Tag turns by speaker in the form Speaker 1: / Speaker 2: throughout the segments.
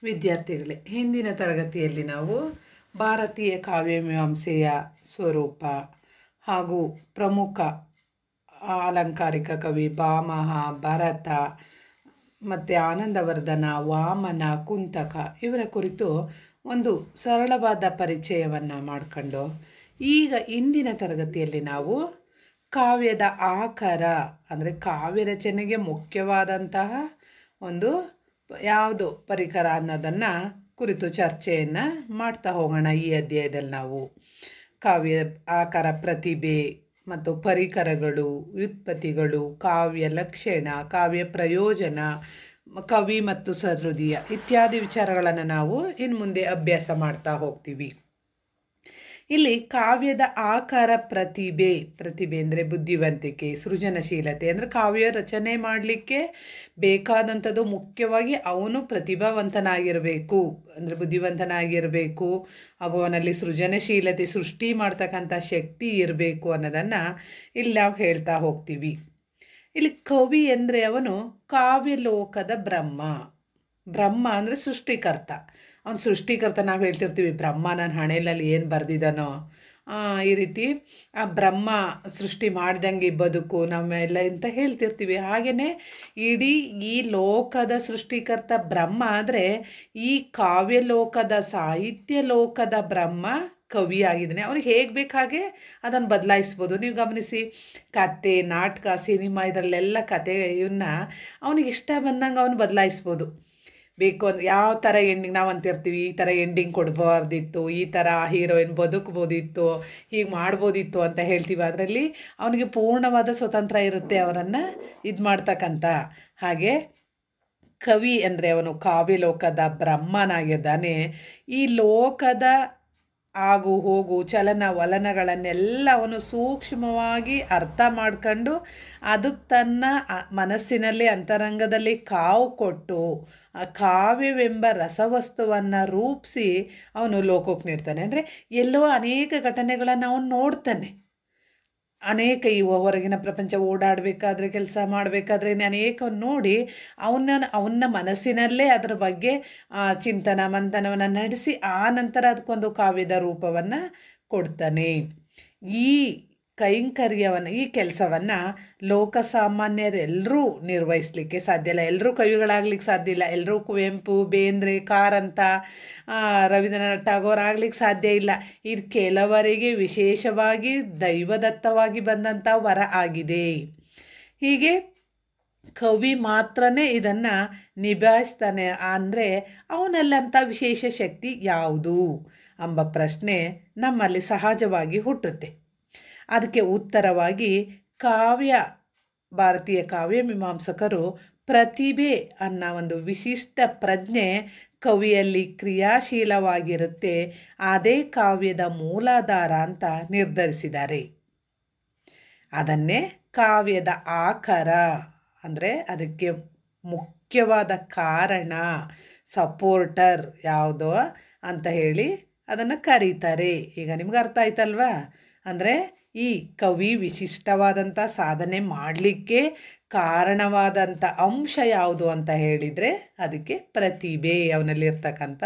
Speaker 1: ವಿದ್ಯಾರ್ಥಿಗಳೇ, ಹಿಂದಿನ ತರಗತಿಯಲ್ಲಿ ನಾವು ಭಾರತೀಯ ಕಾವ್ಯಮೀಮಾಂಸೆಯ ಸ್ವರೂಪ ಹಾಗೂ ಪ್ರಮುಖ ಅಲಂಕಾರಿಕ ಕವಿ ಭಾಮಹ, ಭರತ ಮತ್ತು ಆನಂದವರ್ಧನ, ವಾಮನ, ಕುಂತಕ ಇವರ ಕುರಿತು ಒಂದು ಸರಳವಾದ ಪರಿಚಯವನ್ನು ಮಾಡಿಕೊಂಡು ಈಗ ಇಂದಿನ ತರಗತಿಯಲ್ಲಿ ನಾವು ಕಾವ್ಯದ ಆಕಾರ ಅಂದರೆ ಕಾವ್ಯ ರಚನೆಗೆ ಮುಖ್ಯವಾದಂತಹ ಒಂದು ಯಾವುದು ಪರಿಕರ ಅನ್ನೋದನ್ನು ಕುರಿತು ಚರ್ಚೆಯನ್ನು ಮಾಡ್ತಾ ಹೋಗೋಣ. ಈ ಅಧ್ಯಾಯದಲ್ಲಿ ನಾವು ಕಾವ್ಯ ಆಕಾರ, ಪ್ರತಿಭೆ ಮತ್ತು ಪರಿಕರಗಳು, ವ್ಯುತ್ಪತ್ತಿಗಳು, ಕಾವ್ಯ ಲಕ್ಷಣ, ಕಾವ್ಯ ಪ್ರಯೋಜನ, ಕವಿ ಮತ್ತು ಸಹೃದಯ ಇತ್ಯಾದಿ ವಿಚಾರಗಳನ್ನು ನಾವು ಇನ್ನು ಮುಂದೆ ಅಭ್ಯಾಸ ಮಾಡ್ತಾ ಹೋಗ್ತೀವಿ. ಇಲ್ಲಿ ಕಾವ್ಯದ ಆಕಾರ ಪ್ರತಿಭೆ ಅಂದರೆ ಬುದ್ಧಿವಂತಿಕೆ, ಸೃಜನಶೀಲತೆ. ಅಂದರೆ ಕಾವ್ಯ ರಚನೆ ಮಾಡಲಿಕ್ಕೆ ಬೇಕಾದಂಥದ್ದು ಮುಖ್ಯವಾಗಿ ಅವನು ಪ್ರತಿಭಾವಂತನಾಗಿರಬೇಕು, ಅಂದರೆ ಬುದ್ಧಿವಂತನಾಗಿರಬೇಕು, ಹಾಗೂ ಅವನಲ್ಲಿ ಸೃಜನಶೀಲತೆ, ಸೃಷ್ಟಿ ಮಾಡ್ತಕ್ಕಂಥ ಶಕ್ತಿ ಇರಬೇಕು ಅನ್ನೋದನ್ನು ಇಲ್ಲಿ ನಾವು ಹೇಳ್ತಾ ಹೋಗ್ತೀವಿ. ಇಲ್ಲಿ ಕವಿ ಅಂದರೆ ಅವನು ಕಾವ್ಯಲೋಕದ ಬ್ರಹ್ಮ ಅಂದರೆ ಸೃಷ್ಟಿಕರ್ತ. ಅವನು ಸೃಷ್ಟಿಕರ್ತ. ನಾವು ಹೇಳ್ತಿರ್ತೀವಿ ಬ್ರಹ್ಮ ನನ್ನ ಹಣೆಯಲ್ಲಿ ಏನು ಬರೆದಿದ್ದಾನೋ ಈ ರೀತಿ ಆ ಬ್ರಹ್ಮ ಸೃಷ್ಟಿ ಮಾಡ್ದಂಗೆ ಬದುಕು ನಮ್ಮೆಲ್ಲ ಅಂತ ಹೇಳ್ತಿರ್ತೀವಿ. ಹಾಗೆಯೇ ಇಡೀ ಈ ಲೋಕದ ಸೃಷ್ಟಿಕರ್ತ ಬ್ರಹ್ಮ ಆದರೆ ಈ ಕಾವ್ಯಲೋಕದ, ಸಾಹಿತ್ಯ ಲೋಕದ ಬ್ರಹ್ಮ ಕವಿ ಆಗಿದ್ದಾನೆ. ಅವ್ನಿಗೆ ಹೇಗೆ ಬೇಕು ಹಾಗೆ ಅದನ್ನು ಬದಲಾಯಿಸ್ಬೋದು. ನೀವು ಗಮನಿಸಿ, ಕತೆ, ನಾಟಕ, ಸಿನಿಮಾ ಇದರಲ್ಲೆಲ್ಲ ಕತೆ ಇವನ್ನ ಅವನಿಗೆ ಇಷ್ಟ ಬಂದಂಗೆ ಅವನು ಬದಲಾಯಿಸ್ಬೋದು. ಬೇಕು ಅಂದ್ರೆ ಯಾವ ಥರ ಎಂಡಿಂಗ್ ನಾವು ಅಂತಿರ್ತೀವಿ, ಈ ಥರ ಎಂಡಿಂಗ್ ಕೊಡಬಾರ್ದಿತ್ತು, ಈ ಥರ ಹೀರೋಯಿನ್ ಬದುಕ್ಬೋದಿತ್ತು, ಹೀಗೆ ಮಾಡ್ಬೋದಿತ್ತು ಅಂತ ಹೇಳ್ತೀವಿ. ಅದರಲ್ಲಿ ಅವನಿಗೆ ಪೂರ್ಣವಾದ ಸ್ವತಂತ್ರ ಇರುತ್ತೆ ಅವರನ್ನು ಇದು ಮಾಡ್ತಕ್ಕಂಥ. ಹಾಗೆ ಕವಿ ಅಂದರೆ ಅವನು ಕಾವ್ಯಲೋಕದ ಬ್ರಹ್ಮನಾಗಿದ್ದಾನೆ. ಈ ಲೋಕದ ಆಗು ಹೋಗು, ಚಲನವಲನಗಳನ್ನೆಲ್ಲ ಅವನು ಸೂಕ್ಷ್ಮವಾಗಿ ಅರ್ಥ ಮಾಡ್ಕೊಂಡು ಅದಕ್ಕೆ ತನ್ನ ಮನಸ್ಸಿನಲ್ಲಿ, ಅಂತರಂಗದಲ್ಲಿ ಕಾವು ಕೊಟ್ಟು ಆ ಕಾವ್ಯವೆಂಬ ರಸವಸ್ತುವನ್ನು ರೂಪಿಸಿ ಅವನು ಲೋಕಕ್ಕೆ ನೀಡ್ತಾನೆ. ಅಂದರೆ ಎಲ್ಲೋ ಅನೇಕ ಘಟನೆಗಳನ್ನು ಅವನು ನೋಡ್ತಾನೆ. ಅನೇಕ ಈ ಹೊರಗಿನ ಪ್ರಪಂಚ ಓಡಾಡಬೇಕಾದ್ರೆ, ಕೆಲಸ ಮಾಡಬೇಕಾದ್ರೆ ಅನೇಕ ನೋಡಿ ಅವನ ಮನಸ್ಸಿನಲ್ಲೇ ಅದರ ಬಗ್ಗೆ ಚಿಂತನ ಮಂಥನವನ್ನು ನಡೆಸಿ ಆ ನಂತರ ಅದಕ್ಕೊಂದು ಕಾವ್ಯದ ರೂಪವನ್ನು ಕೊಡ್ತಾನೆ. ಈ ಕೈಂಕರ್ಯವನ್ನು, ಈ ಕೆಲಸವನ್ನು ಲೋಕಸಾಮಾನ್ಯರೆಲ್ಲರೂ ನಿರ್ವಹಿಸಲಿಕ್ಕೆ ಸಾಧ್ಯ ಇಲ್ಲ. ಎಲ್ಲರೂ ಕವಿಗಳಾಗ್ಲಿಕ್ಕೆ ಸಾಧ್ಯ ಇಲ್ಲ. ಎಲ್ಲರೂ ಕುವೆಂಪು, ಬೇಂದ್ರೆ, ಕಾರಂತ, ರವೀಂದ್ರನಾಥ್ ಟಾಗೋರ್ ಆಗ್ಲಿಕ್ಕೆ ಸಾಧ್ಯ ಇಲ್ಲ. ಇದು ಕೆಲವರಿಗೆ ವಿಶೇಷವಾಗಿ ದೈವದತ್ತವಾಗಿ ಬಂದಂಥ ವರ ಆಗಿದೆ. ಹೀಗೆ ಕವಿ ಮಾತ್ರನೇ ಇದನ್ನು ನಿಭಾಯಿಸ್ತಾನೆ. ಅಂದರೆ ಅವನಲ್ಲಂಥ ವಿಶೇಷ ಶಕ್ತಿ ಯಾವುದು ಎಂಬ ಪ್ರಶ್ನೆ ನಮ್ಮಲ್ಲಿ ಸಹಜವಾಗಿ ಹುಟ್ಟುತ್ತೆ. ಅದಕ್ಕೆ ಉತ್ತರವಾಗಿ ಭಾರತೀಯ ಕಾವ್ಯ ಮೀಮಾಂಸಕರು ಪ್ರತಿಭೆ ಅನ್ನೋ ಒಂದು ವಿಶಿಷ್ಟ ಪ್ರಜ್ಞೆ ಕವಿಯಲ್ಲಿ ಕ್ರಿಯಾಶೀಲವಾಗಿರುತ್ತೆ, ಅದೇ ಕಾವ್ಯದ ಮೂಲಾಧಾರ ಅಂತ ನಿರ್ಧರಿಸಿದ್ದಾರೆ. ಅದನ್ನೇ ಕಾವ್ಯದ ಆಕಾರ ಅಂದರೆ ಅದಕ್ಕೆ ಮುಖ್ಯವಾದ ಕಾರಣ, ಸಪೋರ್ಟರ್ ಯಾವುದೋ ಅಂತ ಹೇಳಿ ಅದನ್ನು ಕರೀತಾರೆ. ಈಗ ನಿಮ್ಗೆ ಅರ್ಥ ಆಯ್ತಲ್ವಾ? ಅಂದರೆ ಈ ಕವಿ ವಿಶಿಷ್ಟವಾದಂಥ ಸಾಧನೆ ಮಾಡಲಿಕ್ಕೆ ಕಾರಣವಾದಂಥ ಅಂಶ ಯಾವುದು ಅಂತ ಹೇಳಿದರೆ ಅದಕ್ಕೆ ಪ್ರತಿಭೆ, ಅವನಲ್ಲಿರ್ತಕ್ಕಂಥ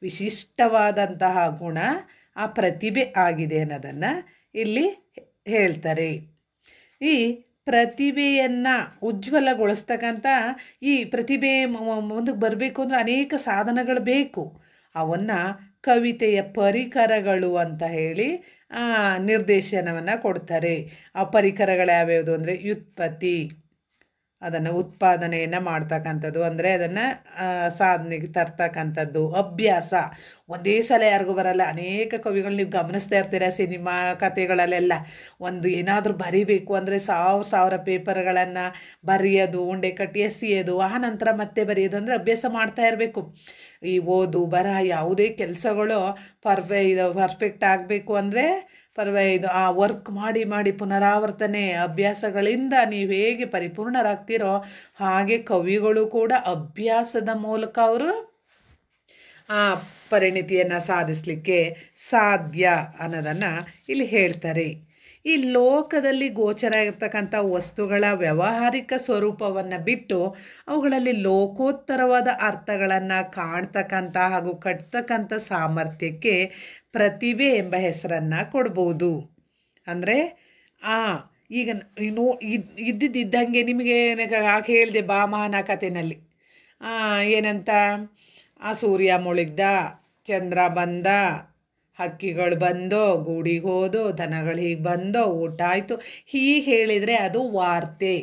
Speaker 1: ವಿಶಿಷ್ಟವಾದಂತಹ ಗುಣ ಆ ಪ್ರತಿಭೆ ಆಗಿದೆ ಅನ್ನೋದನ್ನು ಇಲ್ಲಿ ಹೇಳ್ತಾರೆ. ಈ ಪ್ರತಿಭೆಯನ್ನು ಉಜ್ವಲಗೊಳಿಸ್ತಕ್ಕಂಥ ಈ ಪ್ರತಿಭೆ ಮುಂದಕ್ಕೆ ಬರಬೇಕು ಅಂದರೆ ಅನೇಕ ಸಾಧನಗಳು ಬೇಕು. ಅವನ್ನು ಕವಿತೆಯ ಪರಿಕರಗಳು ಅಂತ ಹೇಳಿ ನಿರ್ದೇಶನವನ್ನು ಕೊಡ್ತಾರೆ. ಆ ಪರಿಕರಗಳು ಯಾವ್ಯಾವುದು ಅಂದರೆ ವ್ಯುತ್ಪತ್ತಿ, ಅದನ್ನು ಉತ್ಪಾದನೆಯನ್ನು ಮಾಡ್ತಕ್ಕಂಥದ್ದು, ಅಂದರೆ ಅದನ್ನು ಸಾಧನೆಗೆ ತರ್ತಕ್ಕಂಥದ್ದು. ಅಭ್ಯಾಸ, ಒಂದೇ ಸಲ ಯಾರಿಗೂ ಬರಲ್ಲ. ಅನೇಕ ಕವಿಗಳು ನೀವು ಗಮನಿಸ್ತಾ ಇರ್ತೀರ ಸಿನಿಮಾ ಕಥೆಗಳಲ್ಲೆಲ್ಲ. ಒಂದು ಏನಾದರೂ ಬರಿಬೇಕು ಅಂದರೆ ಸಾವಿರ ಪೇಪರ್ಗಳನ್ನು ಬರೆಯೋದು, ಉಂಡೆ ಕಟ್ಟಿ ಎಸೆಯೋದು, ಆ ನಂತರ ಮತ್ತೆ ಬರೆಯೋದು. ಅಂದರೆ ಅಭ್ಯಾಸ ಮಾಡ್ತಾ ಇರಬೇಕು. ಈ ಓದು ಬರಹ ಯಾವುದೇ ಕೆಲಸಗಳು ಪರ್ಫೆಕ್ಟ್ ಆಗಬೇಕು ಅಂದರೆ ಆ ವರ್ಕ್ ಮಾಡಿ ಪುನರಾವರ್ತನೆ ಅಭ್ಯಾಸಗಳಿಂದ ನೀವು ಹೇಗೆ ಪರಿಪೂರ್ಣರಾಗ್ತೀರೋ ಹಾಗೆ ಕವಿಗಳು ಕೂಡ ಅಭ್ಯಾಸದ ಮೂಲಕ ಅವರು ಆ ಪರಿಣಿತಿಯನ್ನು ಸಾಧಿಸಲಿಕ್ಕೆ ಸಾಧ್ಯ ಅನ್ನೋದನ್ನು ಇಲ್ಲಿ ಹೇಳ್ತಾರೆ. ಈ ಲೋಕದಲ್ಲಿ ಗೋಚರ ಇರತಕ್ಕಂಥ ವಸ್ತುಗಳ ವ್ಯಾವಹಾರಿಕ ಸ್ವರೂಪವನ್ನು ಬಿಟ್ಟು ಅವುಗಳಲ್ಲಿ ಲೋಕೋತ್ತರವಾದ ಅರ್ಥಗಳನ್ನು ಕಾಣ್ತಕ್ಕಂಥ ಹಾಗೂ ಕಟ್ತಕ್ಕಂಥ ಸಾಮರ್ಥ್ಯಕ್ಕೆ ಪ್ರತಿಭೆ ಎಂಬ ಹೆಸರನ್ನು ಕೊಡ್ಬೋದು. ಅಂದರೆ ಈಗ ಇದ್ದಿದ್ದಂಗೆ ನಿಮಗೆ ಹೇಳಿದೆ ಭಾಮಹನ ಕಥೆಯಲ್ಲಿ ಏನಂತ, ಸೂರ್ಯ ಮುಳುಗ್ದ, ಚಂದ್ರ ಬಂದ, ಹಕ್ಕಿಗಳು ಬಂದೋ, ಗೂಡಿಗೆ ಹೋದೋ, ದನಗಳು ಹೀಗೆ ಬಂದೋ, ಊಟ ಆಯಿತು, ಹೀಗೆ ಹೇಳಿದರೆ ಅದು ವಾರ್ತೆ.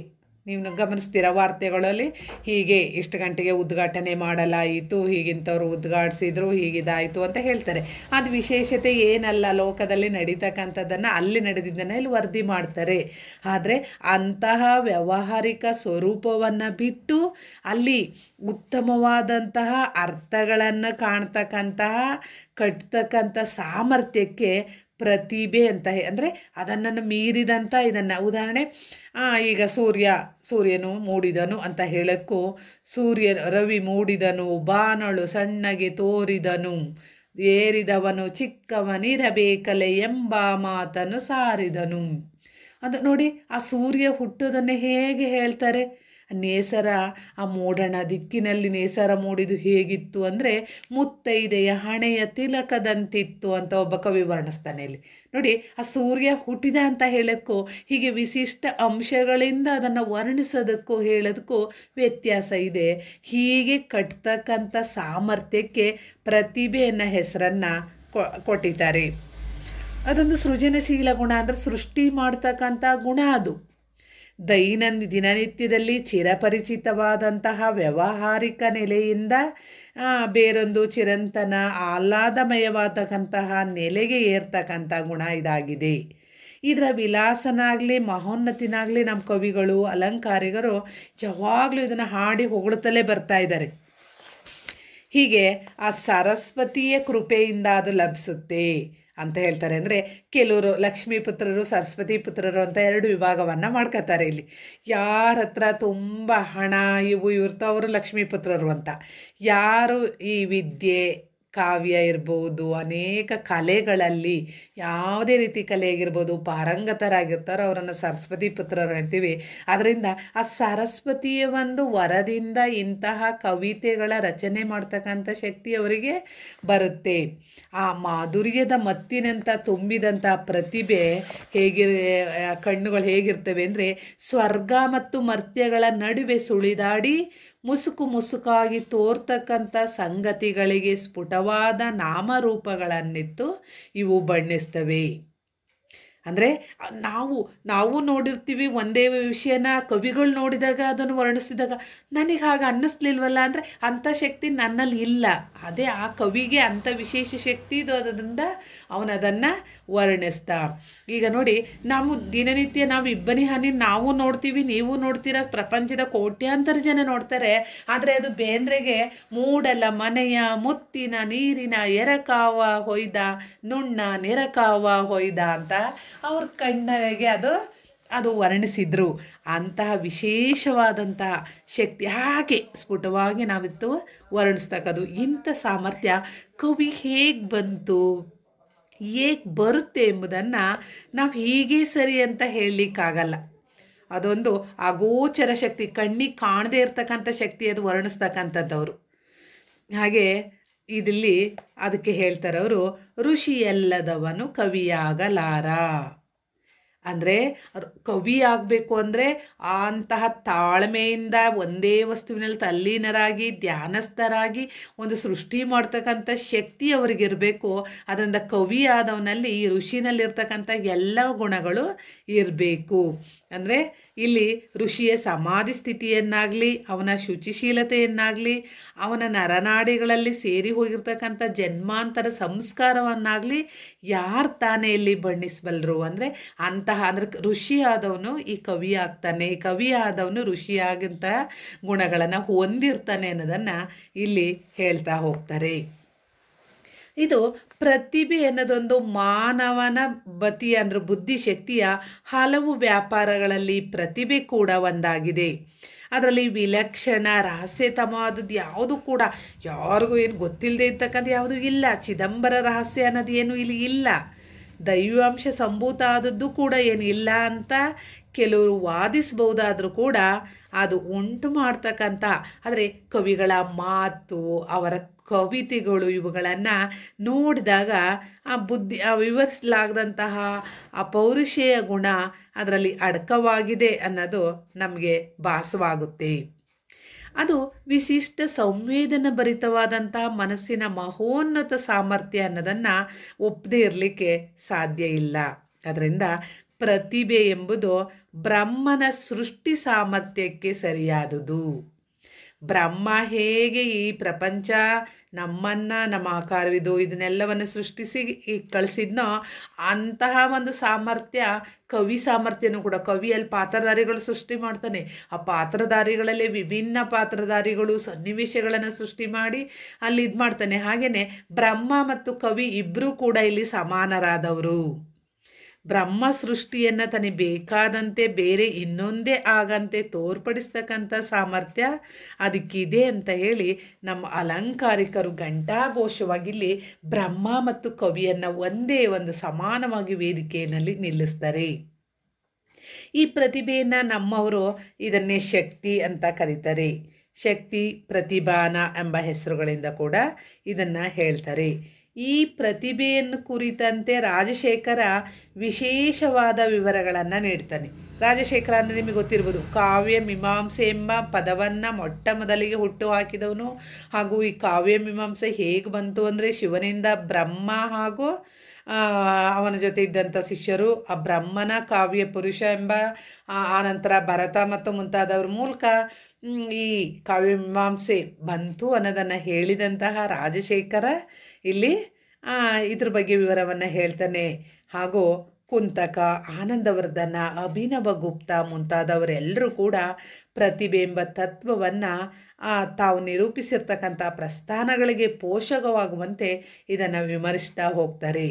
Speaker 1: ನೀವು ಗಮನಿಸ್ತೀರ ವಾರ್ತೆಗಳಲ್ಲಿ ಹೀಗೆ ಇಷ್ಟು ಗಂಟೆಗೆ ಉದ್ಘಾಟನೆ ಮಾಡಲಾಯಿತು, ಹೀಗಿಂಥವ್ರು ಉದ್ಘಾಟಿಸಿದ್ರು, ಹೀಗಿದಾಯಿತು ಅಂತ ಹೇಳ್ತಾರೆ. ಅದು ವಿಶೇಷತೆ ಏನಲ್ಲ, ಲೋಕದಲ್ಲಿ ನಡೀತಕ್ಕಂಥದ್ದನ್ನು ಅಲ್ಲಿ ನಡೆದಿದ್ದನ್ನು ಇಲ್ಲಿ ವರದಿ ಮಾಡ್ತಾರೆ. ಆದರೆ ಅಂತಹ ವ್ಯಾವಹಾರಿಕ ಸ್ವರೂಪವನ್ನು ಬಿಟ್ಟು ಅಲ್ಲಿ ಉತ್ತಮವಾದಂತಹ ಅರ್ಥಗಳನ್ನು ಕಾಣ್ತಕ್ಕಂತಹ ಕಟ್ತಕ್ಕಂಥ ಸಾಮರ್ಥ್ಯಕ್ಕೆ ಪ್ರತಿಭೆ ಅಂತ ಅಂದರೆ ಅದನ್ನು ಮೀರಿದಂಥ ಇದನ್ನು. ಉದಾಹರಣೆ, ಈಗ ಸೂರ್ಯನು ಮೂಡಿದನು ಅಂತ ಹೇಳೋದಕ್ಕೂ ರವಿ ಮೂಡಿದನು, ಬಾನಳು ಸಣ್ಣಗೆ ತೋರಿದನು, ಏರಿದವನು ಚಿಕ್ಕವನಿರಬೇಕಲೆ ಎಂಬ ಮಾತನ್ನು ಸಾರಿದನು. ಅದು ನೋಡಿ, ಆ ಸೂರ್ಯ ಹುಟ್ಟೋದನ್ನೇ ಹೇಗೆ ಹೇಳ್ತಾರೆ. ನೇಸರ, ಆ ಮೋಡಣ ದಿಕ್ಕಿನಲ್ಲಿ ನೇಸರ ಮೂಡಿದು ಹೇಗಿತ್ತು ಅಂದರೆ ಮುತ್ತೈದೆಯ ಹಣೆಯ ತಿಲಕದಂತಿತ್ತು ಅಂತ ಒಬ್ಬ ಕವಿ ವರ್ಣಿಸ್ತಾನೆ. ಇಲ್ಲಿ ನೋಡಿ, ಆ ಸೂರ್ಯ ಹುಟ್ಟಿದ ಅಂತ ಹೇಳೋದಕ್ಕೂ ಹೀಗೆ ವಿಶಿಷ್ಟ ಅಂಶಗಳಿಂದ ಅದನ್ನು ವರ್ಣಿಸೋದಕ್ಕೂ ಹೇಳೋದಕ್ಕೂ ವ್ಯತ್ಯಾಸ ಇದೆ. ಹೀಗೆ ಕಟ್ತಕ್ಕಂಥ ಸಾಮರ್ಥ್ಯಕ್ಕೆ ಪ್ರತಿಭೆ ಅನ್ನೋ ಹೆಸರನ್ನು ಕೊಟ್ಟಿದ್ದಾರೆ. ಅದೊಂದು ಸೃಜನಶೀಲ ಗುಣ, ಅಂದರೆ ಸೃಷ್ಟಿ ಮಾಡ್ತಕ್ಕಂಥ ಗುಣ. ಅದು ದಿನನಿತ್ಯದಲ್ಲಿ ಚಿರಪರಿಚಿತವಾದಂತಹ ವ್ಯಾವಹಾರಿಕ ನೆಲೆಯಿಂದ ಬೇರೊಂದು ಚಿರಂತನ ಆಹ್ಲಾದಮಯವಾದಕ್ಕಂತಹ ನೆಲೆಗೆ ಏರ್ತಕ್ಕಂಥ ಗುಣ ಇದಾಗಿದೆ. ಇದರ ವಿಲಾಸನಾಗಲಿ ಮಹೋನ್ನತಿನಾಗಲಿ ನಮ್ಮ ಕವಿಗಳು ಅಲಂಕಾರಿಗರು ಯಾವಾಗಲೂ ಇದನ್ನು ಹಾಡಿ ಹೊಗಳುತ್ತಲೇ ಬರ್ತಾ ಇದ್ದಾರೆ. ಹೀಗೆ ಆ ಸರಸ್ವತಿಯ ಕೃಪೆಯಿಂದ ಅದು ಲಭಿಸುತ್ತೆ ಅಂತ ಹೇಳ್ತಾರೆ. ಅಂದರೆ ಕೆಲವರು ಲಕ್ಷ್ಮೀ ಪುತ್ರರು, ಸರಸ್ವತಿ ಪುತ್ರರು ಅಂತ ಎರಡು ವಿಭಾಗವನ್ನು ಮಾಡ್ಕೋತಾರೆ. ಇಲ್ಲಿ ಯಾರ ಹತ್ರ ತುಂಬ ಹಣ ಇರ್ತಾವ ಅವರು ಲಕ್ಷ್ಮೀ ಪುತ್ರರು ಅಂತ. ಯಾರು ಈ ವಿದ್ಯೆ, ಕಾವ್ಯ ಇರ್ಬೋದು, ಅನೇಕ ಕಲೆಗಳಲ್ಲಿ ಯಾವುದೇ ರೀತಿ ಕಲೆ ಆಗಿರ್ಬೋದು ಪಾರಂಗತರಾಗಿರ್ತಾರೋ ಅವರನ್ನು ಸರಸ್ವತಿ ಪುತ್ರರು ಅಂತೀವಿ. ಅದರಿಂದ ಆ ಸರಸ್ವತಿಯ ಒಂದು ವರದಿಂದ ಇಂತಹ ಕವಿತೆಗಳ ರಚನೆ ಮಾಡ್ತಕ್ಕಂಥ ಶಕ್ತಿ ಅವರಿಗೆ ಬರುತ್ತೆ. ಆ ಮಾಧುರ್ಯದ ಮತ್ತಿನಂಥ ತುಂಬಿದಂಥ ಪ್ರತಿಭೆ ಕಣ್ಣುಗಳು ಹೇಗಿರ್ತವೆ ಅಂದರೆ ಸ್ವರ್ಗ ಮತ್ತು ಮರ್ತ್ಯಗಳ ನಡುವೆ ಸುಳಿದಾಡಿ ಮುಸುಕಾಗಿ ತೋರ್ತಕ್ಕಂಥ ಸಂಗತಿಗಳಿಗೆ ಸ್ಫುಟವಾದ ನಾಮರೂಪಗಳನ್ನಿತ್ತು ಇವು ಬಣ್ಣಿಸ್ತವೆ. ಅಂದರೆ ನಾವು ನೋಡಿರ್ತೀವಿ ಒಂದೇ ವಿಷಯನ, ಕವಿಗಳು ನೋಡಿದಾಗ ಅದನ್ನು ವರ್ಣಿಸಿದಾಗ ನನಗೆ ಹಾಗೆ ಅನ್ನಿಸ್ಲಿಲ್ವಲ್ಲ, ಅಂದರೆ ಅಂಥ ಶಕ್ತಿ ನನ್ನಲ್ಲಿ ಇಲ್ಲ. ಅದೇ ಆ ಕವಿಗೆ ಅಂಥ ವಿಶೇಷ ಶಕ್ತಿ ಇದು, ಅದರಿಂದ ಅವನದನ್ನು ವರ್ಣಿಸ್ತಾ. ಈಗ ನೋಡಿ, ನಾವು ದಿನನಿತ್ಯ ಇಬ್ಬನಿ ಹನಿ ನಾವು ನೋಡ್ತೀವಿ, ನೀವು ನೋಡ್ತೀರ, ಪ್ರಪಂಚದ ಕೋಟ್ಯಾಂತರ ಜನ ನೋಡ್ತಾರೆ. ಆದರೆ ಅದು ಬೇಂದ್ರೆಗೆ ಮೂಡಲ ಮನೆಯ ಮುತ್ತಿನ ನೀರಿನ ಎರಕಾವ ಹೊಯ್ದ ನುಣ್ಣ ನೆರಕಾವ ಹೊಯ್ದ ಅಂತ ಅವ್ರ ಕಣ್ಣಗೆ ಅದು ವರ್ಣಿಸಿದ್ರು. ಅಂತಹ ವಿಶೇಷವಾದಂತಹ ಶಕ್ತಿ ಹಾಗೆ ಸ್ಫುಟವಾಗಿ ನಾವಿತ್ತು ವರ್ಣಿಸ್ತಕ್ಕದು. ಇಂಥ ಸಾಮರ್ಥ್ಯ ಕವಿ ಹೇಗೆ ಬಂತು, ಹೇಗೆ ಬರುತ್ತೆ ಎಂಬುದನ್ನು ನಾವು ಹೀಗೆ ಸರಿ ಅಂತ ಹೇಳಲಿಕ್ಕಾಗಲ್ಲ. ಅದೊಂದು ಅಗೋಚರ ಶಕ್ತಿ, ಕಣ್ಣಿಗೆ ಕಾಣದೇ ಇರ್ತಕ್ಕಂಥ ಶಕ್ತಿ, ಅದು ವರ್ಣಿಸ್ತಕ್ಕಂಥದ್ದವರು. ಹಾಗೆ ಇಲ್ಲಿ ಅದಕ್ಕೆ ಹೇಳ್ತಾರೆ ಅವರು, ಋಷಿಯಲ್ಲದವನು ಕವಿಯಾಗಲಾರ. ಅಂದರೆ ಕವಿ ಆಗಬೇಕು ಅಂದರೆ ಅಂತಹ ತಾಳ್ಮೆಯಿಂದ ಒಂದೇ ವಸ್ತುವಿನಲ್ಲಿ ತಲ್ಲೀನರಾಗಿ ಧ್ಯಾನಸ್ಥರಾಗಿ ಒಂದು ಸೃಷ್ಟಿ ಮಾಡ್ತಕ್ಕಂಥ ಶಕ್ತಿ ಅವರಿಗಿರಬೇಕು. ಅದರಿಂದ ಕವಿ ಆದವನಲ್ಲಿ ಈ ಋಷಿನಲ್ಲಿರ್ತಕ್ಕಂಥ ಎಲ್ಲ ಗುಣಗಳು ಇರಬೇಕು. ಅಂದರೆ ಇಲ್ಲಿ ಋಷಿಯ ಸಮಾಧಿ ಸ್ಥಿತಿಯನ್ನಾಗಲಿ, ಅವನ ಶುಚಿಶೀಲತೆಯನ್ನಾಗಲಿ, ಅವನ ನರನಾಡಿಗಳಲ್ಲಿ ಸೇರಿ ಹೋಗಿರ್ತಕ್ಕಂಥ ಜನ್ಮಾಂತರ ಸಂಸ್ಕಾರವನ್ನಾಗಲಿ ಯಾರು ತಾನೇ ಇಲ್ಲಿ ಬಣ್ಣಿಸಬಲ್ಲರು. ಅಂದರೆ ಅಂದರೆ ಋಷಿ ಆದವನು ಈ ಕವಿ ಆಗ್ತಾನೆ, ಕವಿ ಆದವನು ಋಷಿಯಾಗಂಥ ಗುಣಗಳನ್ನು ಹೊಂದಿರ್ತಾನೆ ಅನ್ನೋದನ್ನು ಇಲ್ಲಿ ಹೇಳ್ತಾ ಹೋಗ್ತಾರೆ. ಇದು ಪ್ರತಿಭೆ ಅನ್ನೋದೊಂದು ಮಾನವನ ಅಂದರೆ ಬುದ್ಧಿಶಕ್ತಿಯ ಹಲವು ವ್ಯಾಪಾರಗಳಲ್ಲಿ ಪ್ರತಿಭೆ ಕೂಡ ಒಂದಾಗಿದೆ. ಅದರಲ್ಲಿ ವಿಲಕ್ಷಣ ರಹಸ್ಯತಮವಾದದ್ದು ಯಾವುದು ಕೂಡ ಯಾರಿಗೂ ಏನು ಗೊತ್ತಿಲ್ಲದೆ ಇರ್ತಕ್ಕಂಥ ಯಾವುದೂ ಇಲ್ಲ. ಚಿದಂಬರ ರಹಸ್ಯ ಅನ್ನೋದು ಏನು ಇಲ್ಲಿ ಇಲ್ಲ. ದೈವಾಂಶ ಸಂಭೂತ ಆದದ್ದು ಕೂಡ ಏನಿಲ್ಲ ಅಂತ ಕೆಲವರು ವಾದಿಸ್ಬೋದಾದರೂ ಕೂಡ ಅದು ಉಂಟು ಮಾಡ್ತಕ್ಕಂಥ, ಆದರೆ ಕವಿಗಳ ಮಾತು, ಅವರ ಕವಿತೆಗಳು ಇವುಗಳನ್ನು ನೋಡಿದಾಗ ವಿವರಿಸಲಾಗದಂತಹ ಆ ಪೌರುಷೇಯ ಗುಣ ಅದರಲ್ಲಿ ಅಡಕವಾಗಿದೆ ಅನ್ನೋದು ನಮಗೆ ಭಾಸವಾಗುತ್ತೆ. ಅದು ವಿಶಿಷ್ಟ ಸಂವೇದನ ಭರಿತವಾದಂತಹ ಮನಸ್ಸಿನ ಮಹೋನ್ನತ ಸಾಮರ್ಥ್ಯ ಅನ್ನೋದನ್ನು ಒಪ್ಪದೇ ಇರಲಿಕ್ಕೆ ಸಾಧ್ಯ ಇಲ್ಲ. ಅದರಿಂದ ಪ್ರತಿಭೆ ಎಂಬುದು ಬ್ರಹ್ಮನ ಸೃಷ್ಟಿ ಸಾಮರ್ಥ್ಯಕ್ಕೆ ಸರಿಯಾದುದು. ಬ್ರಹ್ಮ ಹೇಗೆ ಈ ಪ್ರಪಂಚ ನಮ್ಮನ್ನು, ನಮ್ಮ ಆಕಾರವಿದು ಇದನ್ನೆಲ್ಲವನ್ನು ಸೃಷ್ಟಿಸಿ ಕಳಿಸಿದ್ನೋ ಅಂತಹ ಒಂದು ಸಾಮರ್ಥ್ಯ ಕವಿ ಸಾಮರ್ಥ್ಯನೂ ಕೂಡ. ಕವಿಯಲ್ಲಿ ಪಾತ್ರಧಾರಿಗಳು ಸೃಷ್ಟಿ ಮಾಡ್ತಾನೆ, ಆ ಪಾತ್ರಧಾರಿಗಳಲ್ಲೇ ವಿಭಿನ್ನ ಪಾತ್ರಧಾರಿಗಳು ಸನ್ನಿವೇಶಗಳನ್ನು ಸೃಷ್ಟಿ ಮಾಡಿ ಅಲ್ಲಿ ಇದು ಮಾಡ್ತಾನೆ. ಹಾಗೆಯೇ ಬ್ರಹ್ಮ ಮತ್ತು ಕವಿ ಇಬ್ಬರೂ ಕೂಡ ಇಲ್ಲಿ ಸಮಾನರಾದವರು. ಬ್ರಹ್ಮ ಸೃಷ್ಟಿಯನ್ನು ತನಗೆ ಬೇಕಾದಂತೆ ಬೇರೆ ಇನ್ನೊಂದೇ ಆಗಂತೆ ತೋರ್ಪಡಿಸ್ತಕ್ಕಂಥ ಸಾಮರ್ಥ್ಯ ಅದಕ್ಕಿದೆ ಅಂತ ಹೇಳಿ ನಮ್ಮ ಅಲಂಕಾರಿಕರು ಘಂಟಾಘೋಷವಾಗಿ ಇಲ್ಲಿ ಬ್ರಹ್ಮ ಮತ್ತು ಕವಿಯನ್ನು ಒಂದೇ ಒಂದು ಸಮಾನವಾಗಿ ವೇದಿಕೆಯಲ್ಲಿ ನಿಲ್ಲಿಸ್ತಾರೆ. ಈ ಪ್ರತಿಭೆಯನ್ನು ನಮ್ಮವರು ಇದನ್ನೇ ಶಕ್ತಿ ಅಂತ ಕರೀತಾರೆ. ಶಕ್ತಿ, ಪ್ರತಿಭಾನ ಎಂಬ ಹೆಸರುಗಳಿಂದ ಕೂಡ ಇದನ್ನು ಹೇಳ್ತಾರೆ. ಈ ಪ್ರತಿಭೆಯನ್ನು ಕುರಿತಂತೆ ರಾಜಶೇಖರ ವಿಶೇಷವಾದ ವಿವರಗಳನ್ನು ನೀಡ್ತಾನೆ. ರಾಜಶೇಖರ ಅಂದರೆ ನಿಮಗೆ ಗೊತ್ತಿರ್ಬೋದು, ಕಾವ್ಯ ಮೀಮಾಂಸೆ ಎಂಬ ಪದವನ್ನು ಮೊಟ್ಟ ಮೊದಲಿಗೆ ಹುಟ್ಟು ಹಾಕಿದವನು. ಹಾಗೂ ಈ ಕಾವ್ಯ ಮೀಮಾಂಸೆ ಹೇಗೆ ಬಂತು ಅಂದರೆ ಶಿವನಿಂದ ಬ್ರಹ್ಮ ಹಾಗೂ ಅವನ ಜೊತೆ ಇದ್ದಂಥ ಶಿಷ್ಯರು ಆ ಬ್ರಹ್ಮನ ಕಾವ್ಯ ಪುರುಷ ಎಂಬ, ಆನಂತರ ಭರತ ಮತ್ತು ಮುಂತಾದವ್ರ ಮೂಲಕ ಈ ಕಾವ್ಯ ಮೀಮಾಂಸೆ ಬಂತು ಅನ್ನೋದನ್ನು ಹೇಳಿದಂತಹ ರಾಜಶೇಖರ ಇಲ್ಲಿ ಇದ್ರ ಬಗ್ಗೆ ವಿವರವನ್ನು ಹೇಳ್ತಾನೆ. ಹಾಗೂ ಕುಂತಕ, ಆನಂದವರ್ಧನ, ಅಭಿನವ ಗುಪ್ತ ಮುಂತಾದವರೆಲ್ಲರೂ ಕೂಡ ಪ್ರತಿಭೆ ಎಂಬ ತತ್ವವನ್ನು ತಾವು ನಿರೂಪಿಸಿರ್ತಕ್ಕಂಥ ಪ್ರಸ್ಥಾನಗಳಿಗೆ ಪೋಷಕವಾಗುವಂತೆ ಇದನ್ನು ವಿಮರ್ಶಿಸ್ತಾ ಹೋಗ್ತಾರೆ.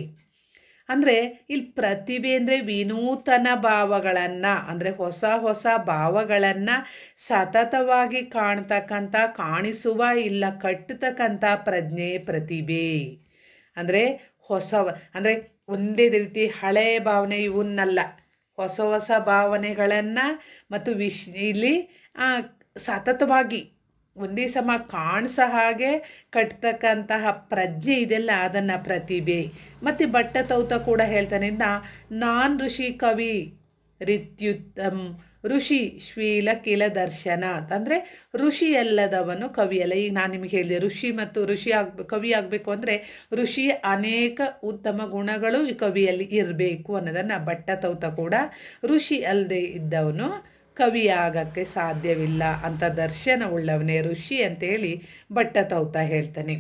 Speaker 1: ಅಂದರೆ ಇಲ್ಲಿ ಪ್ರತಿಭೆ ಅಂದರೆ ವಿನೂತನ ಭಾವಗಳನ್ನು, ಅಂದರೆ ಹೊಸ ಹೊಸ ಭಾವಗಳನ್ನು ಸತತವಾಗಿ ಕಾಣ್ತಕ್ಕಂಥ, ಕಾಣಿಸುವ ಇಲ್ಲ ಕಟ್ಟತಕ್ಕಂಥ ಪ್ರಜ್ಞೆ ಪ್ರತಿಭೆ. ಅಂದರೆ ಅಂದರೆ ಒಂದೇ ರೀತಿ ಹಳೆಯ ಭಾವನೆ ಇವನ್ನಲ್ಲ, ಹೊಸ ಹೊಸ ಭಾವನೆಗಳನ್ನು ಮತ್ತು ಇಲ್ಲಿ ಸತತವಾಗಿ ಒಂದೇ ಸಮ ಕಾಣಿಸೋ ಹಾಗೆ ಕಟ್ತಕ್ಕಂತಹ ಪ್ರಜ್ಞೆ ಇದೆಲ್ಲ ಅದನ್ನು ಪ್ರತಿಭೆ. ಮತ್ತು ಭಟ್ಟತೌತ ಕೂಡ ಹೇಳ್ತಾನೆ, ನಾನ್ ಋಷಿ ಕವಿ ರಿತ್ಯುತ್ತಮ್ ಋಷಿ ಶ್ವೀಲ ಕಿಲ ದರ್ಶನ. ಅಂದರೆ ಋಷಿ ಅಲ್ಲದವನು ಕವಿಯಲ್ಲ. ಈಗ ನಾನು ನಿಮಗೆ ಹೇಳಿದೆ, ಋಷಿ ಮತ್ತು ಕವಿ ಆಗಬೇಕು ಅಂದರೆ ಋಷಿಯ ಅನೇಕ ಉತ್ತಮ ಗುಣಗಳು ಈ ಕವಿಯಲ್ಲಿ ಇರಬೇಕು ಅನ್ನೋದನ್ನು ಭಟ್ಟತೌತ ಕೂಡ, ಋಷಿ ಅಲ್ಲದೆ ಇದ್ದವನು ಕವಿ ಆಗೋಕ್ಕೆ ಸಾಧ್ಯವಿಲ್ಲ ಅಂತ ದರ್ಶನವುಳ್ಳವನೇ ಋಷಿ ಅಂತೇಳಿ ಭಟ್ಟತೌತ ಹೇಳ್ತಾನೆ.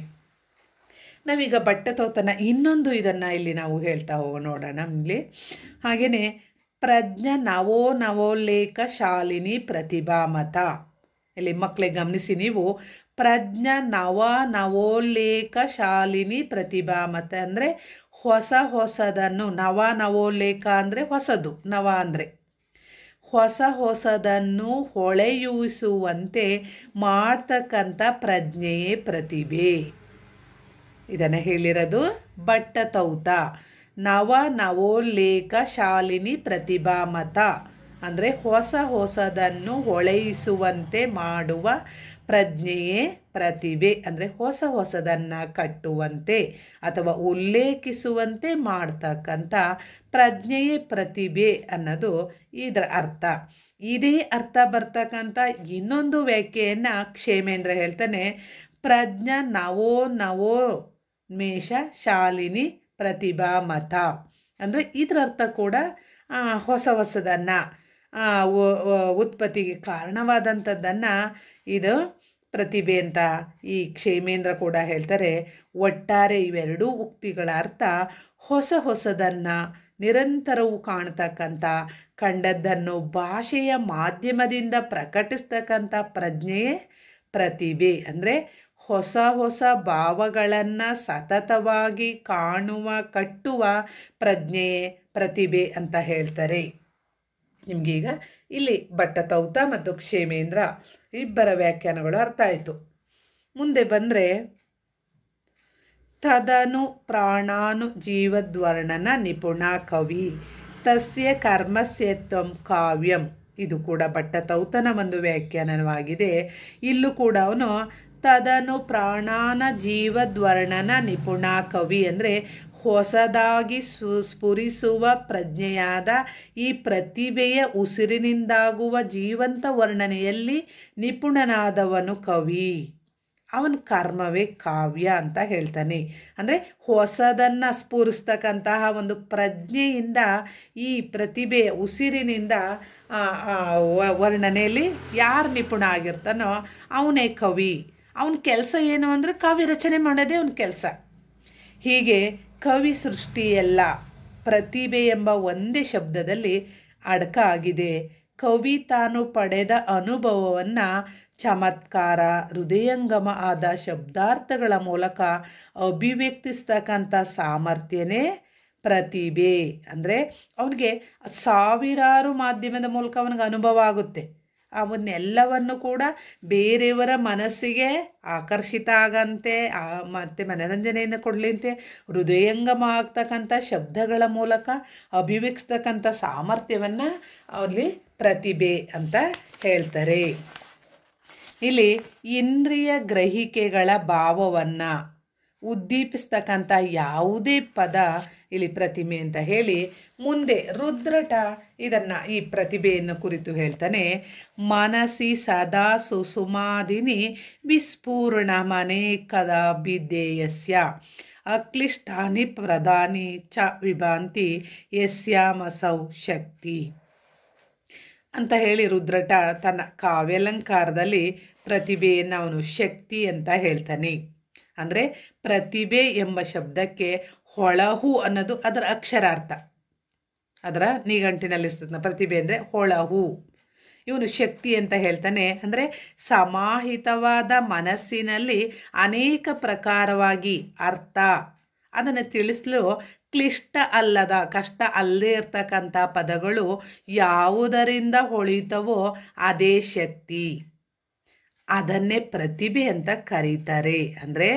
Speaker 1: ನಾವೀಗ ಭಟ್ಟತೌತನ ಇನ್ನೊಂದು ಇದನ್ನು ಇಲ್ಲಿ ನಾವು ಹೇಳ್ತಾ ನೋಡೋಣ ಇಲ್ಲಿ. ಹಾಗೆಯೇ ಪ್ರಜ್ಞ ನವೋಲ್ಲೇಖ ಶಾಲಿನಿ ಪ್ರತಿಭಾಮತ. ಇಲ್ಲಿ ಮಕ್ಕಳಿಗೆ ಗಮನಿಸಿ ನೀವು, ಪ್ರಜ್ಞ ನವೋಲ್ಲೇಖ ಶಾಲಿನಿ ಪ್ರತಿಭಾಮತ ಅಂದರೆ ಹೊಸದನ್ನು, ನವೋಲ್ಲೇಖ ಅಂದರೆ ಹೊಸದು, ನವ ಅಂದರೆ ಹೊಸದನ್ನು ಹೊಳೆಯೂಸುವಂತೆ ಮಾಡ್ತಕ್ಕಂಥ ಪ್ರಜ್ಞೆಯೇ ಪ್ರತಿಭೆ. ಇದನ್ನು ಹೇಳಿರೋದು ಭಟ್ಟತೌತ. ನವೋಲ್ಲೇಖ ಶಾಲಿನಿ ಪ್ರತಿಭಾಮತ ಅಂದರೆ ಹೊಸದನ್ನು ಹೊಳೆಯಿಸುವಂತೆ ಮಾಡುವ ಪ್ರಜ್ಞೆಯೇ ಪ್ರತಿಭೆ. ಅಂದರೆ ಹೊಸದನ್ನು ಕಟ್ಟುವಂತೆ ಅಥವಾ ಉಲ್ಲೇಖಿಸುವಂತೆ ಮಾಡ್ತಕ್ಕಂಥ ಪ್ರಜ್ಞೆಯೇ ಪ್ರತಿಭೆ ಅನ್ನೋದು ಇದರ ಅರ್ಥ. ಇದೇ ಅರ್ಥ ಬರ್ತಕ್ಕಂಥ ಇನ್ನೊಂದು ವ್ಯಾಖ್ಯೆಯನ್ನು ಕ್ಷೇಮೇಂದ್ರ ಹೇಳ್ತಾನೆ, ಪ್ರಜ್ಞ ನವೋನ್ಮೇಷ ಶಾಲಿನಿ ಪ್ರತಿಭಾಮತ. ಅಂದರೆ ಇದರ ಅರ್ಥ ಕೂಡ ಹೊಸದನ್ನು ಉತ್ಪತ್ತಿಗೆ ಕಾರಣವಾದಂಥದ್ದನ್ನು ಇದು ಪ್ರತಿಭೆ ಅಂತ ಈ ಕ್ಷೇಮೇಂದ್ರ ಕೂಡ ಹೇಳ್ತಾರೆ. ಒಟ್ಟಾರೆ ಇವೆರಡೂ ಉಕ್ತಿಗಳ ಅರ್ಥ ಹೊಸದನ್ನು ನಿರಂತರವೂ ಕಾಣ್ತಕ್ಕಂಥ, ಕಂಡದ್ದನ್ನು ಭಾಷೆಯ ಮಾಧ್ಯಮದಿಂದ ಪ್ರಕಟಿಸ್ತಕ್ಕಂಥ ಪ್ರಜ್ಞೆಯೇ ಪ್ರತಿಭೆ. ಅಂದರೆ ಹೊಸ ಭಾವಗಳನ್ನು ಸತತವಾಗಿ ಕಾಣುವ ಕಟ್ಟುವ ಪ್ರಜ್ಞೆಯೇ ಪ್ರತಿಭೆ ಅಂತ ಹೇಳ್ತಾರೆ. ನಿಮಗೀಗ ಇಲ್ಲಿ ಭಟ್ಟತೌತ ಮತ್ತು ಕ್ಷೇಮೇಂದ್ರ ಇಬ್ಬರ ವ್ಯಾಖ್ಯಾನಗಳು ಅರ್ಥ ಆಯಿತು. ಮುಂದೆ ಬಂದರೆ ತದನು ಪ್ರಾಣಾನು ಜೀವದ್ವರ್ಣನ ನಿಪುಣ ಕವಿ ತಸ್ಯ ಕರ್ಮಸ್ಯತ್ವಂ ಕಾವ್ಯಂ. ಇದು ಕೂಡ ಭಟ್ಟತೌತನ ಒಂದು ವ್ಯಾಖ್ಯಾನವಾಗಿದೆ. ಇಲ್ಲೂ ಕೂಡ ಅವನು ತದನು ಪ್ರಾಣಾನ ಜೀವದ್ವರ್ಣನ ನಿಪುಣ ಕವಿ ಅಂದರೆ ಹೊಸದಾಗಿ ಸ್ಫುರಿಸುವ ಪ್ರಜ್ಞೆಯಾದ ಈ ಪ್ರತಿಭೆಯ ಉಸಿರಿನಿಂದಾಗುವ ಜೀವಂತ ವರ್ಣನೆಯಲ್ಲಿ ನಿಪುಣನಾದವನು ಕವಿ. ಅವನ ಕರ್ಮವೇ ಕಾವ್ಯ ಅಂತ ಹೇಳ್ತಾನೆ. ಅಂದರೆ ಹೊಸದನ್ನು ಸ್ಫುರಿಸ್ತಕ್ಕಂತಹ ಒಂದು ಪ್ರಜ್ಞೆಯಿಂದ ಈ ಪ್ರತಿಭೆಯ ಉಸಿರಿನಿಂದ ವರ್ಣನೆಯಲ್ಲಿ ಯಾರು ನಿಪುಣ ಆಗಿರ್ತಾನೋ ಅವನೇ ಕವಿ. ಅವನ ಕೆಲಸ ಏನು ಅಂದರೆ ಕಾವ್ಯ ರಚನೆ ಮಾಡೋದೇ ಅವನ ಕೆಲಸ. ಹೀಗೆ ಕವಿ ಸೃಷ್ಟಿಯೆಲ್ಲ ಪ್ರತಿಭೆ ಎಂಬ ಒಂದೇ ಶಬ್ದದಲ್ಲಿ ಅಡಕ ಆಗಿದೆ. ಕವಿ ತಾನು ಪಡೆದ ಅನುಭವವನ್ನು ಚಮತ್ಕಾರ ಹೃದಯಂಗಮ ಆದ ಶಬ್ದಾರ್ಥಗಳ ಮೂಲಕ ಅಭಿವ್ಯಕ್ತಿಸ್ತಕ್ಕಂಥ ಸಾಮರ್ಥ್ಯನೇ ಪ್ರತಿಭೆ. ಅಂದರೆ ಅವನಿಗೆ ಸಾವಿರಾರು ಮಾಧ್ಯಮದ ಮೂಲಕ ಅವನಿಗೆ ಅನುಭವ ಆಗುತ್ತೆ. ಅವನ್ನೆಲ್ಲವನ್ನು ಕೂಡ ಬೇರೆಯವರ ಮನಸ್ಸಿಗೆ ಆಕರ್ಷಿತ ಆಗಂತೆ ಮತ್ತು ಮನರಂಜನೆಯನ್ನು ಕೊಡಲಿಂತೆ ಹೃದಯಂಗಮ ಆಗ್ತಕ್ಕಂಥ ಶಬ್ದಗಳ ಮೂಲಕ ಅಭಿವ್ಯಕ್ತಿಸ್ತಕ್ಕಂಥ ಸಾಮರ್ಥ್ಯವನ್ನು ಅಲ್ಲಿ ಪ್ರತಿಭೆ ಅಂತ ಹೇಳ್ತಾರೆ. ಇಲ್ಲಿ ಇಂದ್ರಿಯ ಗ್ರಹಿಕೆಗಳ ಭಾವವನ್ನು ಉದ್ದೀಪಿಸ್ತಕ್ಕಂಥ ಯಾವುದೇ ಪದ ಇಲ್ಲಿ ಪ್ರತಿಮೆ ಅಂತ ಹೇಳಿ ಮುಂದೆ ರುದ್ರಟ ಈ ಪ್ರತಿಭೆಯನ್ನು ಕುರಿತು ಹೇಳ್ತಾನೆ. ಮನಸಿ ಸದಾ ಸುಸುಮಾದಿನಿ ವಿಸ್ಫೂರ್ಣ ಮನೆ ಕದಾ ಬಿದ್ದೇಯಸ್ಯ ಅಕ್ಲಿಷ್ಟಾನಿ ಪ್ರಧಾನಿ ಚ ವಿಭಾಂತಿ ಯಸ್ಯಾಮಸೌ ಶಕ್ತಿ ಅಂತ ಹೇಳಿ ರುದ್ರಟ ತನ್ನ ಕಾವ್ಯಲಂಕಾರದಲ್ಲಿ ಪ್ರತಿಭೆಯನ್ನು ಅವನು ಶಕ್ತಿ ಅಂತ ಹೇಳ್ತಾನೆ. ಅಂದರೆ ಪ್ರತಿಭೆ ಎಂಬ ಶಬ್ದಕ್ಕೆ ಹೊಳಹು ಅನ್ನೋದು ಅದರ ಅಕ್ಷರಾರ್ಥ, ಅದರ ನಿಘಂಟಿನಲ್ಲಿರ್ತದೆ. ಪ್ರತಿಭೆ ಅಂದರೆ ಹೊಳಹು. ಇವನು ಶಕ್ತಿ ಅಂತ ಹೇಳ್ತಾನೆ. ಅಂದರೆ ಸಮಾಹಿತವಾದ ಮನಸ್ಸಿನಲ್ಲಿ ಅನೇಕ ಪ್ರಕಾರವಾಗಿ ಅರ್ಥ ಅದನ್ನು ತಿಳಿಸಲು ಕ್ಲಿಷ್ಟ ಅಲ್ಲದ ಕಷ್ಟ ಅಲ್ಲದೇ ಇರ್ತಕ್ಕಂಥ ಪದಗಳು ಯಾವುದರಿಂದ ಹೊಳಿತವೋ ಅದೇ ಶಕ್ತಿ, ಅದನ್ನೇ ಪ್ರತಿಭೆ ಅಂತ ಕರೀತಾರೆ. ಅಂದರೆ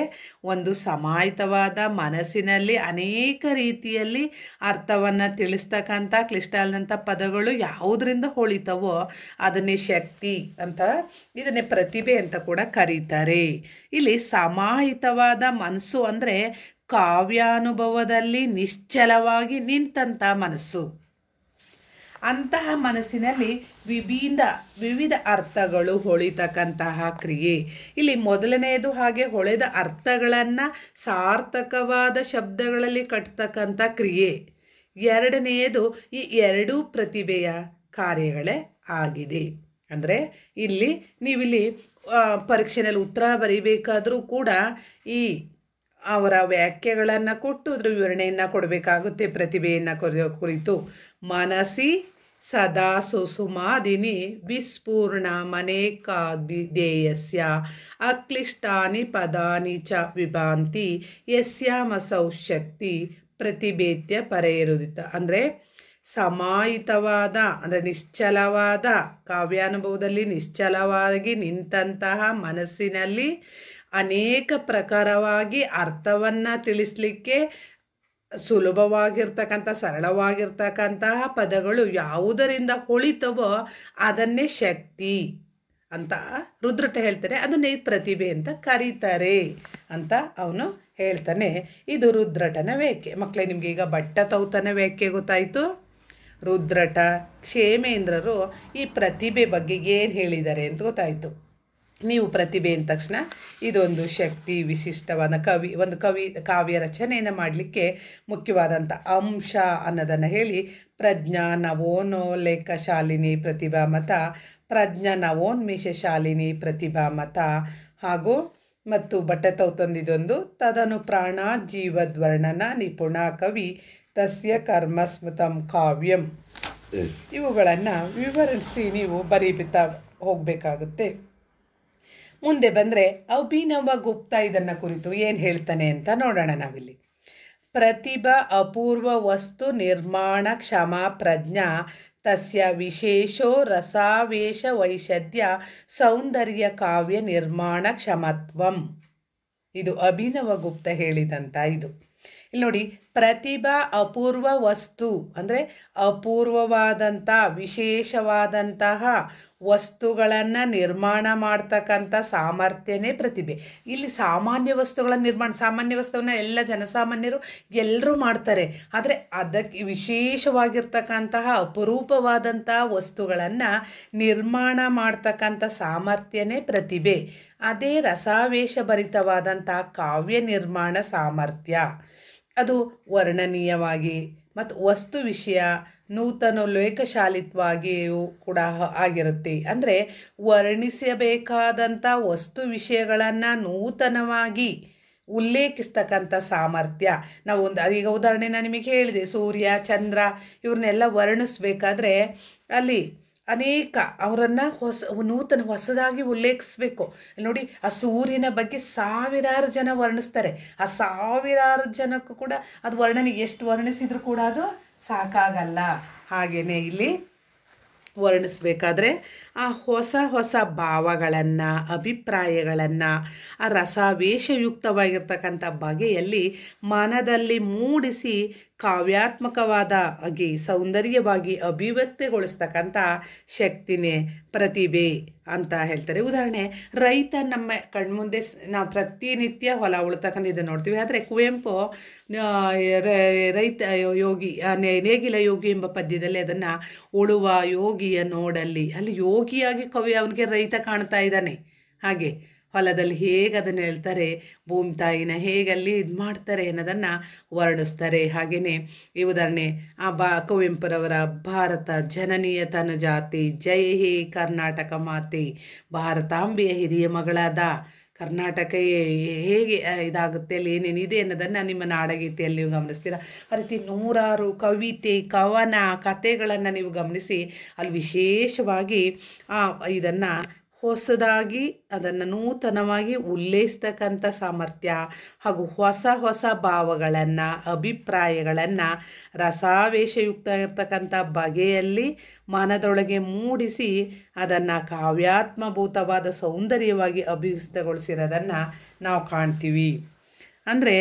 Speaker 1: ಒಂದು ಸಮಾಹಿತವಾದ ಮನಸ್ಸಿನಲ್ಲಿ ಅನೇಕ ರೀತಿಯಲ್ಲಿ ಅರ್ಥವನ್ನು ತಿಳಿಸ್ತಕ್ಕಂಥ ಕ್ಲಿಷ್ಟ ಅಲ್ಲದಂಥ ಪದಗಳು ಯಾವುದರಿಂದ ಹೊಳಿತವೋ ಅದನ್ನೇ ಶಕ್ತಿ ಅಂತ, ಇದನ್ನೇ ಪ್ರತಿಭೆ ಅಂತ ಕೂಡ ಕರೀತಾರೆ. ಇಲ್ಲಿ ಸಮಾಹಿತವಾದ ಮನಸ್ಸು ಅಂದರೆ ಕಾವ್ಯಾನುಭವದಲ್ಲಿ ನಿಶ್ಚಲವಾಗಿ ನಿಂತಹ ಮನಸ್ಸು. ಅಂತಹ ಮನಸ್ಸಿನಲ್ಲಿ ವಿವಿಧ ಅರ್ಥಗಳು ಹೊಳಿತಕ್ಕಂತಹ ಕ್ರಿಯೆ. ಇಲ್ಲಿ ಮೊದಲನೆಯದು ಹಾಗೆ ಹೊಳೆದ ಅರ್ಥಗಳನ್ನು ಸಾರ್ಥಕವಾದ ಶಬ್ದಗಳಲ್ಲಿ ಕಟ್ತಕ್ಕಂಥ ಕ್ರಿಯೆ. ಎರಡನೆಯದು ಈ ಎರಡೂ ಪ್ರತಿಭೆಯ ಕಾರ್ಯಗಳೇ ಆಗಿದೆ. ಅಂದರೆ ನೀವಿಲ್ಲಿ ಪರೀಕ್ಷೆಯಲ್ಲಿ ಉತ್ತರ ಬರೀಬೇಕಾದರೂ ಕೂಡ ಈ ಅವರ ವ್ಯಾಖ್ಯೆಗಳನ್ನು ಕೊಟ್ಟು ಅದ್ರ ವಿವರಣೆಯನ್ನು ಕೊಡಬೇಕಾಗುತ್ತೆ. ಪ್ರತಿಭೆಯನ್ನು ಕುರಿತು ಮನಸಿ ಸದಾ ಸುಸುಮಾದಿನಿ ವಿಸ್ಫೂರ್ಣ ಮನೆ ಕಾದೇಯಸ್ಯ ಅಕ್ಲಿಷ್ಟಾನಿ ಪದಾನಿ ಚ ವಿಭಾಂತಿ ಯಸ್ಯಾಮಸೌ ಶಕ್ತಿ ಪ್ರತಿಭೇತ್ಯ ಪರೇರುದಿತ. ಅಂದರೆ ಸಮಾಹಿತವಾದ ಅಂದರೆ ನಿಶ್ಚಲವಾದ ಕಾವ್ಯಾನುಭವದಲ್ಲಿ ನಿಶ್ಚಲವಾಗಿ ನಿಂತಹ ಮನಸ್ಸಿನಲ್ಲಿ ಅನೇಕ ಪ್ರಕಾರವಾಗಿ ಅರ್ಥವನ್ನು ತಿಳಿಸಲಿಕ್ಕೆ ಸುಲಭವಾಗಿರ್ತಕ್ಕಂಥ ಸರಳವಾಗಿರ್ತಕ್ಕಂತಹ ಪದಗಳು ಯಾವುದರಿಂದ ಹೊಳಿತವೋ ಅದನ್ನೇ ಶಕ್ತಿ ಅಂತ ರುದ್ರಟ ಹೇಳ್ತಾರೆ. ಅದನ್ನೇ ಪ್ರತಿಭೆ ಅಂತ ಕರೀತಾರೆ ಅಂತ ಅವನು ಹೇಳ್ತಾನೆ. ಇದು ರುದ್ರಟನ ವ್ಯಾಖ್ಯೆ. ಮಕ್ಕಳೇ, ನಿಮಗೆ ಈಗ ಭಟ್ಟತೌತನ ವ್ಯಾಖ್ಯೆ ಗೊತ್ತಾಯಿತು. ರುದ್ರಟ ಕ್ಷೇಮೇಂದ್ರರು ಈ ಪ್ರತಿಭೆ ಬಗ್ಗೆ ಏನು ಹೇಳಿದ್ದಾರೆ ಅಂತ ಗೊತ್ತಾಯಿತು. ನೀವು ಪ್ರತಿಭೆ ಅಂದ ತಕ್ಷಣ ಇದೊಂದು ಶಕ್ತಿ ವಿಶಿಷ್ಟವಾದ ಕಾವ್ಯ ರಚನೆಯನ್ನು ಮಾಡಲಿಕ್ಕೆ ಮುಖ್ಯವಾದಂಥ ಅಂಶ ಅನ್ನೋದನ್ನು ಹೇಳಿ ಪ್ರಜ್ಞಾ ನವೋನ್ಮೇಷ ಶಾಲಿನಿ ಪ್ರತಿಭಾಮತ, ಪ್ರಜ್ಞಾ ನವೋನ್ಮೇಷ ಶಾಲಿನಿ ಪ್ರತಿಭಾಮತ ಹಾಗೂ ಮತ್ತು ಭಟ್ಟತೌತಂದಿದೊಂದು ತದನು ಪ್ರಾಣ ಜೀವದ್ವರ್ಣನ ನಿಪುಣ ಕವಿ ತಸ್ಯ ಕರ್ಮಸ್ಮೃತಂ ಕಾವ್ಯಂ. ಇವುಗಳನ್ನು ವಿವರಿಸಿ ನೀವು ಬರೀತಾ ಹೋಗಬೇಕಾಗುತ್ತೆ. ಮುಂದೆ ಬಂದರೆ ಅಭಿನವ ಗುಪ್ತ ಇದನ್ನು ಕುರಿತು ಏನು ಹೇಳ್ತಾನೆ ಅಂತ ನೋಡೋಣ ನಾವಿಲ್ಲಿ. ಪ್ರತಿಭಾ ಅಪೂರ್ವ ವಸ್ತು ನಿರ್ಮಾಣ ಕ್ಷಮಾ ಪ್ರಜ್ಞಾ ತಸ್ಯ ವಿಶೇಷೋ ರಸಾವೇಶ ವೈಶದ್ಯ ಸೌಂದರ್ಯ ಕಾವ್ಯ ನಿರ್ಮಾಣ ಕ್ಷಮತ್ವಂ. ಇದು ಅಭಿನವಗುಪ್ತ ಹೇಳಿದಂಥ ಇದು. ಇಲ್ಲಿ ನೋಡಿ, ಪ್ರತಿಭಾ ಅಪೂರ್ವ ವಸ್ತು ಅಂದರೆ ಅಪೂರ್ವವಾದಂಥ ವಿಶೇಷವಾದಂತಹ ವಸ್ತುಗಳನ್ನು ನಿರ್ಮಾಣ ಮಾಡ್ತಕ್ಕಂಥ ಸಾಮರ್ಥ್ಯನೇ ಪ್ರತಿಭೆ. ಇಲ್ಲಿ ಸಾಮಾನ್ಯ ವಸ್ತುಗಳ ನಿರ್ಮಾಣ, ಸಾಮಾನ್ಯ ವಸ್ತುವನ್ನು ಎಲ್ಲ ಜನಸಾಮಾನ್ಯರು ಎಲ್ಲರೂ ಮಾಡ್ತಾರೆ. ಆದರೆ ಅದಕ್ಕೆ ವಿಶೇಷವಾಗಿರ್ತಕ್ಕಂತಹ ಅಪರೂಪವಾದಂತಹ ವಸ್ತುಗಳನ್ನು ನಿರ್ಮಾಣ ಮಾಡ್ತಕ್ಕಂಥ ಸಾಮರ್ಥ್ಯನೇ ಪ್ರತಿಭೆ. ಅದೇ ರಸಾವೇಶಭರಿತವಾದಂಥ ಕಾವ್ಯ ನಿರ್ಮಾಣ ಸಾಮರ್ಥ್ಯ. ಅದು ವರ್ಣನೀಯವಾಗಿ ಮತ್ತು ವಸ್ತು ವಿಷಯ ನೂತನ ಲೇಖಶಾಲಿತ್ವಾಗಿಯೂ ಕೂಡ ಆಗಿರುತ್ತೆ. ಅಂದರೆ ವರ್ಣಿಸಬೇಕಾದಂಥ ವಸ್ತು ವಿಷಯಗಳನ್ನು ನೂತನವಾಗಿ ಉಲ್ಲೇಖಿಸ್ತಕ್ಕಂಥ ಸಾಮರ್ಥ್ಯ. ನಾವು ಈಗ ಉದಾಹರಣೆ ನಾನು ನಿಮಗೆ ಹೇಳಿದೆ, ಸೂರ್ಯ ಚಂದ್ರ ಇವ್ರನ್ನೆಲ್ಲ ವರ್ಣಿಸ್ಬೇಕಾದ್ರೆ ಅಲ್ಲಿ ಅನೇಕ ಅವರನ್ನು ಹೊಸದಾಗಿ ಉಲ್ಲೇಖಿಸಬೇಕು. ನೋಡಿ, ಆ ಸೂರ್ಯನ ಬಗ್ಗೆ ಸಾವಿರಾರು ಜನ ವರ್ಣಿಸ್ತಾರೆ. ಆ ಸಾವಿರಾರು ಜನಕ್ಕೂ ಕೂಡ ಅದು ವರ್ಣನೆ ಎಷ್ಟು ವರ್ಣಿಸಿದರೂ ಕೂಡ ಅದು ಸಾಕಾಗಲ್ಲ. ಹಾಗೆಯೇ ಇಲ್ಲಿ ವರ್ಣಿಸಬೇಕಾದ್ರೆ ಆ ಹೊಸ ಹೊಸ ಭಾವಗಳನ್ನು, ಅಭಿಪ್ರಾಯಗಳನ್ನು ಆ ರಸಾವೇಶಯುಕ್ತವಾಗಿರ್ತಕ್ಕಂಥ ಬಗೆಯಲ್ಲಿ ಮನದಲ್ಲಿ ಮೂಡಿಸಿ ಕಾವ್ಯಾತ್ಮಕವಾಗಿ ಸೌಂದರ್ಯವಾಗಿ ಅಭಿವ್ಯಕ್ತಿಗೊಳಿಸ್ತಕ್ಕಂಥ ಶಕ್ತಿನೇ ಪ್ರತಿಭೆ ಅಂತ ಹೇಳ್ತಾರೆ. ಉದಾಹರಣೆ, ರೈತ ನಮ್ಮ ಕಣ್ಮುಂದೆ ನಾವು ಪ್ರತಿನಿತ್ಯ ಹೊಲ ಉಳ್ತಕ್ಕಂಥದ್ದು ನೋಡ್ತೀವಿ. ಆದರೆ ಕುವೆಂಪು ರೈತ ಯೋಗಿ ನೇಗಿಲ ಯೋಗಿ ಎಂಬ ಪದ್ಯದಲ್ಲಿ ಅದನ್ನು ಉಳುವ ಯೋಗಿಯ ನೋಡಲ್ಲಿ, ಅಲ್ಲಿ ಯೋಗಿಯಾಗಿ ಕವಿ ಅವನಿಗೆ ರೈತ ಕಾಣ್ತಾ ಇದ್ದಾನೆ. ಹಾಗೆ ಹೊಲದಲ್ಲಿ ಹೇಗೆ ಅದನ್ನು ಹೇಳ್ತಾರೆ, ಭೂಮಿ ತಾಯಿನ ಹೇಗಲ್ಲಿ ಇದು ಮಾಡ್ತಾರೆ ಅನ್ನೋದನ್ನು ವರ್ಣಿಸ್ತಾರೆ. ಹಾಗೆಯೇ ಈ ಉದಾಹರಣೆ ಕುವೆಂಪುರವರ ಭಾರತ ಜನನೀಯ ತನುಜಾತೆ ಜಯ ಹೇ ಕರ್ನಾಟಕ ಮಾತೆ, ಭಾರತಾಂಬೆಯ ಹಿರಿಯ ಮಗಳಾದ ಕರ್ನಾಟಕ ಹೇಗೆ ಇದಾಗುತ್ತೆ, ಅಲ್ಲಿ ಏನೇನಿದೆ ಅನ್ನೋದನ್ನು ನಿಮ್ಮ ನಾಡಗೀತೆಯಲ್ಲಿ ನೀವು ಗಮನಿಸ್ತೀರ. ಆ ರೀತಿ ನೂರಾರು ಕವಿತೆ, ಕವನ, ಕಥೆಗಳನ್ನು ನೀವು ಗಮನಿಸಿ ಅಲ್ಲಿ ವಿಶೇಷವಾಗಿ ಇದನ್ನು ಹೊಸದಾಗಿ ಅದನ್ನು ನೂತನವಾಗಿ ಉಲ್ಲೇಖಿಸ್ತಕ್ಕಂಥ ಸಾಮರ್ಥ್ಯ ಹಾಗೂ ಹೊಸ ಹೊಸ ಭಾವಗಳನ್ನು, ಅಭಿಪ್ರಾಯಗಳನ್ನು ರಸಾವೇಶಯುಕ್ತ ಇರ್ತಕ್ಕಂಥ ಬಗೆಯಲ್ಲಿ ಮನದೊಳಗೆ ಮೂಡಿಸಿ ಅದನ್ನು ಕಾವ್ಯಾತ್ಮಭೂತವಾದ ಸೌಂದರ್ಯವಾಗಿ ಅಭಿವ್ಯಕ್ತಗೊಳಿಸಿರೋದನ್ನು ನಾವು ಕಾಣ್ತೀವಿ. ಅಂದರೆ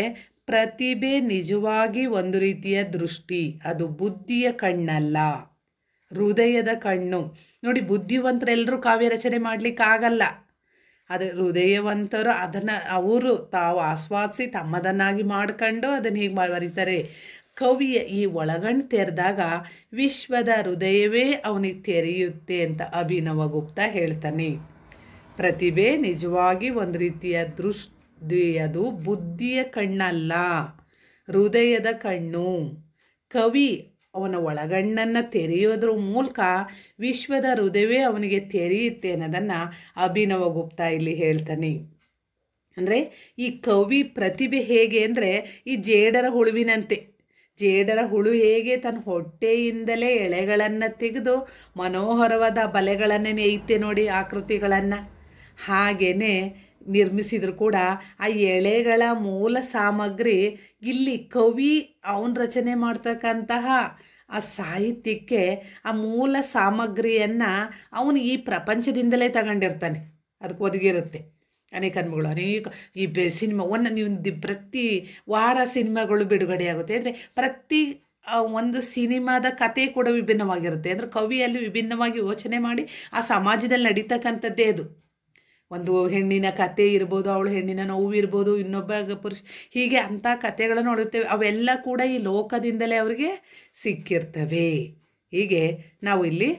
Speaker 1: ಪ್ರತಿಭೆ ನಿಜವಾಗಿ ಒಂದು ರೀತಿಯ ದೃಷ್ಟಿ, ಅದು ಬುದ್ಧಿಯ ಕಣ್ಣಲ್ಲ, ಹೃದಯದ ಕಣ್ಣು. ನೋಡಿ, ಬುದ್ಧಿವಂತರೆಲ್ಲರೂ ಕಾವ್ಯ ರಚನೆ ಮಾಡಲಿಕ್ಕಾಗಲ್ಲ. ಆದರೆ ಹೃದಯವಂತರು ಅದನ್ನು ಅವರು ತಾವು ಆಸ್ವಾದಿಸಿ ತಮ್ಮದನ್ನಾಗಿ ಮಾಡ್ಕೊಂಡು ಅದನ್ನು ಹೀಗೆ ಬರೀತಾರೆ. ಕವಿಯ ಈ ಒಳಗಣ್ಣು ತೆರೆದಾಗ ವಿಶ್ವದ ಹೃದಯವೇ ಅವನಿಗೆ ತೆರೆಯುತ್ತೆ ಅಂತ ಅಭಿನವಗುಪ್ತ ಹೇಳ್ತಾನೆ. ಪ್ರತಿಭೆ ನಿಜವಾಗಿ ಒಂದು ರೀತಿಯ ದೃಷ್ಟಿ, ಅದು ಬುದ್ಧಿಯ ಕಣ್ಣಲ್ಲ, ಹೃದಯದ ಕಣ್ಣು. ಕವಿ ಅವನ ಒಳಗಣ್ಣನ್ನು ತೆರೆಯೋದ್ರ ಮೂಲಕ ವಿಶ್ವದ ಹೃದಯವೇ ಅವನಿಗೆ ತೆರೆಯುತ್ತೆ ಅನ್ನೋದನ್ನು ಅಭಿನವಗುಪ್ತ ಇಲ್ಲಿ ಹೇಳ್ತಾನೆ. ಅಂದರೆ ಈ ಕವಿ ಪ್ರತಿಭೆ ಹೇಗೆ ಅಂದರೆ ಈ ಜೇಡರ ಹುಳುವಿನಂತೆ. ಜೇಡರ ಹುಳು ಹೇಗೆ ತನ್ನ ಹೊಟ್ಟೆಯಿಂದಲೇ ಎಳೆಗಳನ್ನು ತೆಗೆದು ಮನೋಹರವಾದ ಬಲೆಗಳನ್ನು ನೇಯುತ್ತೆ ನೋಡಿ, ಆಕೃತಿಗಳನ್ನು ಹಾಗೆಯೇ ನಿರ್ಮಿಸಿದ್ರು ಕೂಡ ಆ ಎಳೆಗಳ ಮೂಲ ಸಾಮಗ್ರಿ ಇಲ್ಲಿ ಕವಿ ಅವನು ರಚನೆ ಮಾಡ್ತಕ್ಕಂತಹ ಆ ಸಾಹಿತ್ಯಕ್ಕೆ ಆ ಮೂಲ ಸಾಮಗ್ರಿಯನ್ನು ಅವನು ಈ ಪ್ರಪಂಚದಿಂದಲೇ ತಗೊಂಡಿರ್ತಾನೆ. ಅದಕ್ಕೆ ಒದಗಿರುತ್ತೆ ಅನೇಕ ಈ ಸಿನಿಮಾ ನೀವು ಪ್ರತಿ ವಾರ ಸಿನಿಮಾಗಳು ಬಿಡುಗಡೆ ಆಗುತ್ತೆ. ಅಂದರೆ ಪ್ರತಿ ಒಂದು ಸಿನಿಮಾದ ಕತೆ ಕೂಡ ವಿಭಿನ್ನವಾಗಿರುತ್ತೆ. ಅಂದರೆ ಕವಿಯಲ್ಲಿ ವಿಭಿನ್ನವಾಗಿ ಯೋಚನೆ ಮಾಡಿ ಆ ಸಮಾಜದಲ್ಲಿ ನಡೀತಕ್ಕಂಥದ್ದೇ ಅದು. ಒಂದು ಹೆಣ್ಣಿನ ಕತೆ ಇರ್ಬೋದು, ಅವಳು ಹೆಣ್ಣಿನ ನೋವು ಇರ್ಬೋದು, ಇನ್ನೊಬ್ಬ ಪುರುಷ, ಹೀಗೆ ಅಂಥ ಕಥೆಗಳನ್ನು ನೋಡಿರ್ತೇವೆ. ಅವೆಲ್ಲ ಕೂಡ ಈ ಲೋಕದಿಂದಲೇ ಅವರಿಗೆ ಸಿಕ್ಕಿರ್ತವೆ. ಹೀಗೆ ನಾವು ಇಲ್ಲಿ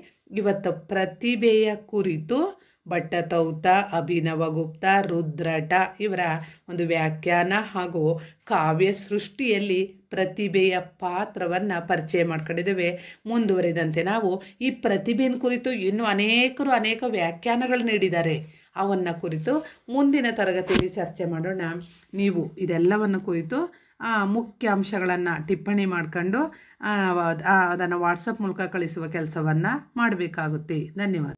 Speaker 1: ಇವತ್ತು ಪ್ರತಿಭೆಯ ಕುರಿತು ಭಟ್ಟತೌತ, ಅಭಿನವಗುಪ್ತ, ರುದ್ರಟ ಇವರ ಒಂದು ವ್ಯಾಖ್ಯಾನ ಹಾಗೂ ಕಾವ್ಯ ಸೃಷ್ಟಿಯಲ್ಲಿ ಪ್ರತಿಭೆಯ ಪಾತ್ರವನ್ನು ಪರಿಚಯ ಮಾಡ್ಕೊಂಡಿದ್ದೇವೆ. ಮುಂದುವರಿದಂತೆ ನಾವು ಈ ಪ್ರತಿಭೆಯ ಕುರಿತು ಇನ್ನೂ ಅನೇಕರು ಅನೇಕ ವ್ಯಾಖ್ಯಾನಗಳು ನೀಡಿದ್ದಾರೆ. ಅವನ್ನು ಕುರಿತು ಮುಂದಿನ ತರಗತಿಯಲ್ಲಿ ಚರ್ಚೆ ಮಾಡೋಣ. ನೀವು ಇದೆಲ್ಲವನ್ನು ಕುರಿತು ಮುಖ್ಯ ಅಂಶಗಳನ್ನು ಟಿಪ್ಪಣಿ ಮಾಡಿಕೊಂಡು ಅದನ್ನು ವಾಟ್ಸಪ್ ಮೂಲಕ ಕಳಿಸುವ ಕೆಲಸವನ್ನು ಮಾಡಬೇಕಾಗುತ್ತೆ. ಧನ್ಯವಾದ.